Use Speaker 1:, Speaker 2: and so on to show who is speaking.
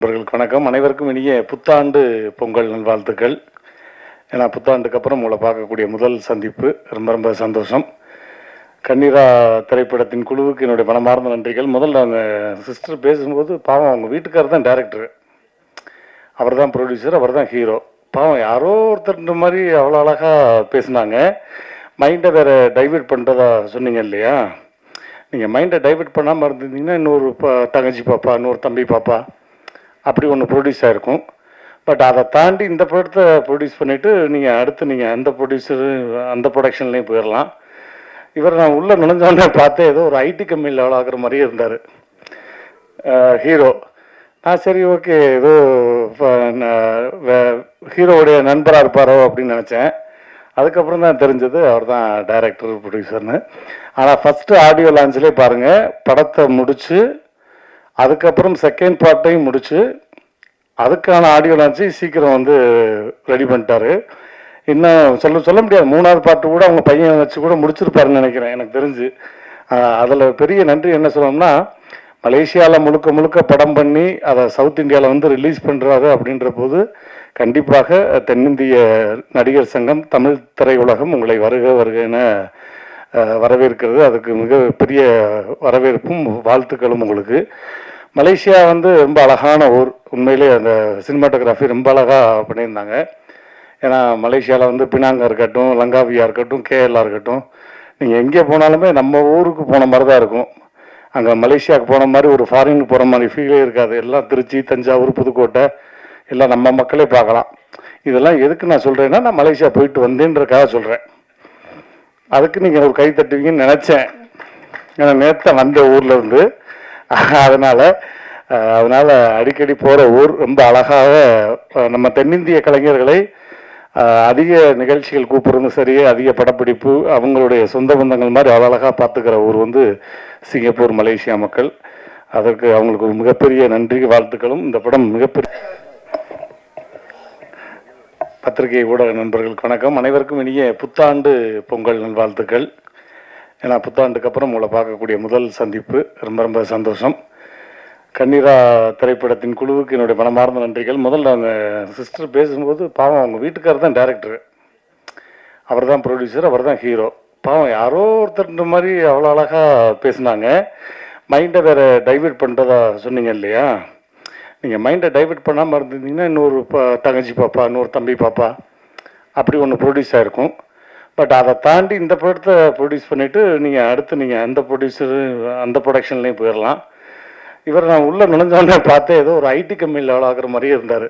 Speaker 1: அவர்களுக்கு வணக்கம். அனைவருக்கும் இனிய புத்தாண்டு பொங்கல் நல்வாழ்த்துக்கள். ஏன்னா புத்தாண்டுக்கு அப்புறம் உங்களை பார்க்கக்கூடிய முதல் சந்திப்பு. ரொம்ப ரொம்ப சந்தோஷம். கண்ணீரா திரைப்படத்தின் குழுவுக்கு என்னுடைய மனமார்ந்த நன்றிகள். முதல்ல அவங்க சிஸ்டர் பேசும்போது பாவம் அவங்க வீட்டுக்காரர் தான் டைரக்டர், அவர் தான் ப்ரொடியூசர், அவர் தான் ஹீரோ. பாவம் யாரோ ஒருத்தர் மாதிரி அவ்வளோ அழகாக பேசுனாங்க. மைண்டை வேறு டைவெர்ட் பண்ணுறதா சொன்னீங்க இல்லையா? நீங்கள் மைண்டை டைவெர்ட் பண்ணாமல் இருந்திருந்தீங்கன்னா இன்னொரு தங்கச்சி பாப்பா, இன்னொரு தம்பி பாப்பா அப்படி ஒன்று ப்ரொடியூஸ் ஆகிருக்கும். பட் அதை தாண்டி இந்த படத்தை ப்ரொடியூஸ் பண்ணிவிட்டு நீங்கள் அடுத்து நீங்கள் அந்த ப்ரொடியூசரு அந்த ப்ரொடக்ஷன்லேயும் போயிடலாம். இவர் நான் உள்ளே நுழைஞ்சோடனே பார்த்தேன், ஏதோ ஒரு ஐடி கம்பெனியில் எவ்வளோ ஆகிற மாதிரியே இருந்தார் ஹீரோ. சரி ஓகே, ஏதோ ஹீரோவுடைய நண்பராக இருப்பாரோ அப்படின்னு நினச்சேன். அதுக்கப்புறம் தான் தெரிஞ்சது அவர் தான் டைரக்டர் ப்ரொடியூசர்னு. ஆனால் ஃபஸ்ட்டு ஆடியோ லான்ச்லேயே பாருங்கள், படத்தை முடித்து அதுக்கப்புறம் செகண்ட் பார்ட்டையும் முடித்து அதுக்கான ஆடியோ லான்ச்சு சீக்கிரம் வந்து ரெடி பண்ணிட்டாரு. இன்னும் சொல்ல முடியாது, மூணாவது பாட்டு கூட அவங்க பையன் வச்சு கூட முடிச்சிருப்பாருன்னு நினைக்கிறேன் எனக்கு தெரிஞ்சு. அதில் பெரிய நன்றி என்ன சொல்லணும்னா, மலேசியாவில் முழுக்க முழுக்க படம் பண்ணி அதை சவுத் இந்தியாவில் வந்து ரிலீஸ் பண்ணுறாரு அப்படின்ற போது கண்டிப்பாக தென்னிந்திய நடிகர் சங்கம், தமிழ் திரையுலகம் உங்களை வருக வருகன்னு வரவேற்கிறது. அதுக்கு மிகப்பெரிய வரவேற்பும் வாழ்த்துக்களும் உங்களுக்கு. மலேசியா வந்து ரொம்ப அழகான ஊர். உண்மையிலே அந்த சினிமாட்டோகிராஃபி ரொம்ப அழகாக பண்ணியிருந்தாங்க. ஏன்னா மலேசியாவில் வந்து பினாங்கா இருக்கட்டும், லங்காவியா இருக்கட்டும், கேஎல்லா இருக்கட்டும், நீங்கள் எங்கே போனாலுமே நம்ம ஊருக்கு போன மாதிரி தான் இருக்கும். அங்கே மலேசியாவுக்கு போன மாதிரி ஒரு ஃபாரினுக்கு போகிற மாதிரி ஃபீலே இருக்காது. எல்லாம் திருச்சி, தஞ்சாவூர், புதுக்கோட்டை எல்லாம் நம்ம மக்களே பார்க்கலாம். இதெல்லாம் எதுக்கு நான் சொல்கிறேன்னா, நான் மலேசியா போயிட்டு வந்தேன்றக்காக சொல்கிறேன். அதுக்கு நீங்கள் ஒரு கை தட்டுவீங்கன்னு நினச்சேன். ஏன்னா நேற்று வந்த ஊரில் இருந்து. அதனால் அடிக்கடி போகிற ஊர். ரொம்ப அழகாக நம்ம தென்னிந்திய கலைஞர்களை அதிக நிகழ்ச்சிகள் கூப்பிட்றதும் சரி, அதிக படப்பிடிப்பு, அவங்களுடைய சொந்த பந்தங்கள் மாதிரி அழகாக பார்த்துக்கிற ஊர் வந்து சிங்கப்பூர், மலேசியா மக்கள். அதற்கு அவங்களுக்கு மிகப்பெரிய நன்றி வாழ்த்துக்களும். இந்த படம் மிகப்பெரிய பத்திரிகை ஊடக நண்பர்களுக்கு வணக்கம். அனைவருக்கும் இனிய புத்தாண்டு பொங்கல் நல்வாழ்த்துக்கள். ஏன்னா புத்தாண்டுக்கு அப்புறம் உங்களை பார்க்கக்கூடிய முதல் சந்திப்பு. ரொம்ப ரொம்ப சந்தோஷம். கண்ணீரா திரைப்படத்தின் குழுவுக்கு என்னுடைய மனமார்ந்த நன்றிகள். முதல்ல அவங்க சிஸ்டர் பேசும்போது பாவம் அவங்க வீட்டுக்காரர் தான் டைரக்டர், அவர் தான் ப்ரொடியூசர், அவர் தான் ஹீரோ. பாவம் யாரோ ஒருத்தர் மாதிரி அவ்வளோ அழகாக பேசுனாங்க. மைண்டை வேறு டைவெர்ட் பண்ணுறதா சொன்னீங்க இல்லையா? நீங்கள் மைண்டை டைவெர்ட் பண்ணாமல் இருந்திருந்தீங்கன்னா இன்னொரு தங்கச்சி பாப்பா, இன்னொரு தம்பி பாப்பா அப்படி ஒன்று ப்ரொடியூஸ் ஆகிருக்கும். பட் அதை தாண்டி இந்த படத்தை ப்ரொடியூஸ் பண்ணிவிட்டு நீங்கள் அடுத்து நீங்கள் அந்த ப்ரொடியூசரு அந்த ப்ரொடக்ஷன்லேயும் போயிடலாம். இவர் நான் உள்ளே நுழைஞ்சோடனே பார்த்தேன், ஏதோ ஒரு ஐடி கம்பெனியில் எவ்வளோ ஆகிற மாதிரியே இருந்தார்.